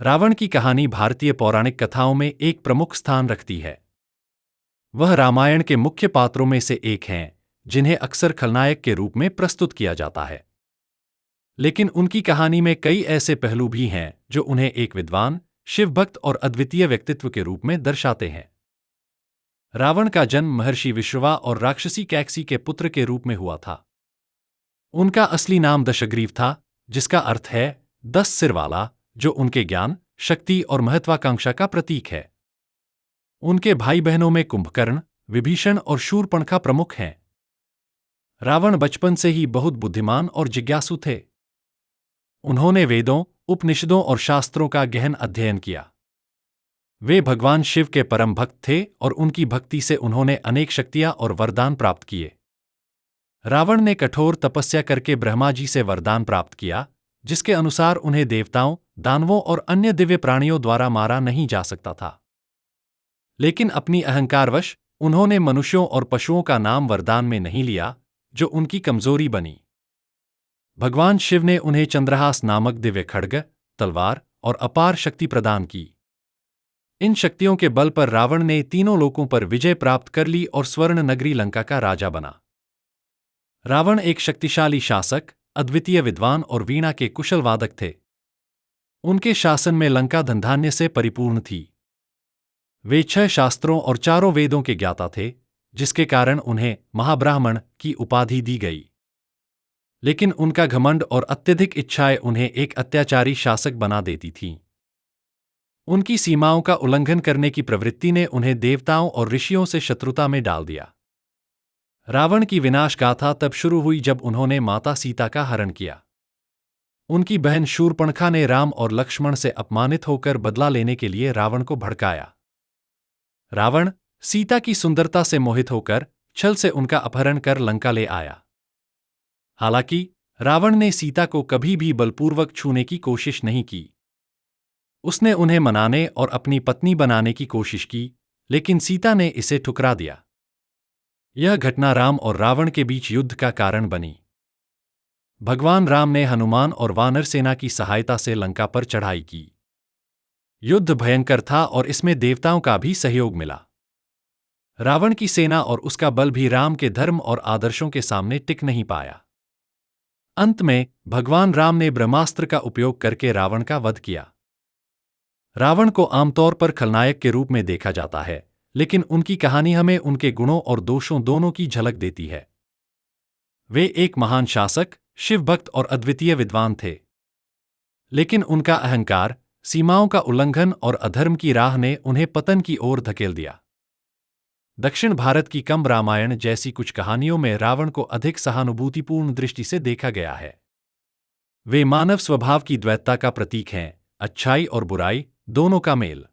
रावण की कहानी भारतीय पौराणिक कथाओं में एक प्रमुख स्थान रखती है। वह रामायण के मुख्य पात्रों में से एक हैं, जिन्हें अक्सर खलनायक के रूप में प्रस्तुत किया जाता है। लेकिन उनकी कहानी में कई ऐसे पहलू भी हैं जो उन्हें एक विद्वान, शिवभक्त और अद्वितीय व्यक्तित्व के रूप में दर्शाते हैं। रावण का जन्म महर्षि विश्रवा और राक्षसी कैकसी के पुत्र के रूप में हुआ था। उनका असली नाम दशग्रीव था, जिसका अर्थ है 10 सिर वाला, जो उनके ज्ञान, शक्ति और महत्वाकांक्षा का प्रतीक है। उनके भाई बहनों में कुंभकर्ण, विभीषण और शूर्पणखा प्रमुख हैं। रावण बचपन से ही बहुत बुद्धिमान और जिज्ञासु थे। उन्होंने वेदों, उपनिषदों और शास्त्रों का गहन अध्ययन किया। वे भगवान शिव के परम भक्त थे और उनकी भक्ति से उन्होंने अनेक शक्तियां और वरदान प्राप्त किए। रावण ने कठोर तपस्या करके ब्रह्मा जी से वरदान प्राप्त किया, जिसके अनुसार उन्हें देवताओं, दानवों और अन्य दिव्य प्राणियों द्वारा मारा नहीं जा सकता था। लेकिन अपनी अहंकारवश उन्होंने मनुष्यों और पशुओं का नाम वरदान में नहीं लिया, जो उनकी कमजोरी बनी। भगवान शिव ने उन्हें चंद्रहास नामक दिव्य खड्ग, तलवार और अपार शक्ति प्रदान की। इन शक्तियों के बल पर रावण ने तीनों लोकों पर विजय प्राप्त कर ली और स्वर्ण नगरी लंका का राजा बना। रावण एक शक्तिशाली शासक, अद्वितीय विद्वान और वीणा के कुशल वादक थे। उनके शासन में लंका धनधान्य से परिपूर्ण थी। वे 6 शास्त्रों और 4 वेदों के ज्ञाता थे, जिसके कारण उन्हें महाब्राह्मण की उपाधि दी गई। लेकिन उनका घमंड और अत्यधिक इच्छाएं उन्हें एक अत्याचारी शासक बना देती थीं। उनकी सीमाओं का उल्लंघन करने की प्रवृत्ति ने उन्हें देवताओं और ऋषियों से शत्रुता में डाल दिया। रावण की विनाश गाथा तब शुरू हुई जब उन्होंने माता सीता का हरण किया। उनकी बहन शूर्पणखा ने राम और लक्ष्मण से अपमानित होकर बदला लेने के लिए रावण को भड़काया। रावण सीता की सुंदरता से मोहित होकर छल से उनका अपहरण कर लंका ले आया। हालांकि रावण ने सीता को कभी भी बलपूर्वक छूने की कोशिश नहीं की। उसने उन्हें मनाने और अपनी पत्नी बनाने की कोशिश की, लेकिन सीता ने इसे ठुकरा दिया। यह घटना राम और रावण के बीच युद्ध का कारण बनी। भगवान राम ने हनुमान और वानर सेना की सहायता से लंका पर चढ़ाई की। युद्ध भयंकर था और इसमें देवताओं का भी सहयोग मिला। रावण की सेना और उसका बल भी राम के धर्म और आदर्शों के सामने टिक नहीं पाया। अंत में भगवान राम ने ब्रह्मास्त्र का उपयोग करके रावण का वध किया। रावण को आमतौर पर खलनायक के रूप में देखा जाता है, लेकिन उनकी कहानी हमें उनके गुणों और दोषों दोनों की झलक देती है। वे एक महान शासक, शिवभक्त और अद्वितीय विद्वान थे। लेकिन उनका अहंकार, सीमाओं का उल्लंघन और अधर्म की राह ने उन्हें पतन की ओर धकेल दिया। दक्षिण भारत की कंब रामायण जैसी कुछ कहानियों में रावण को अधिक सहानुभूतिपूर्ण दृष्टि से देखा गया है। वे मानव स्वभाव की द्वैतता का प्रतीक हैं, अच्छाई और बुराई दोनों का मेल।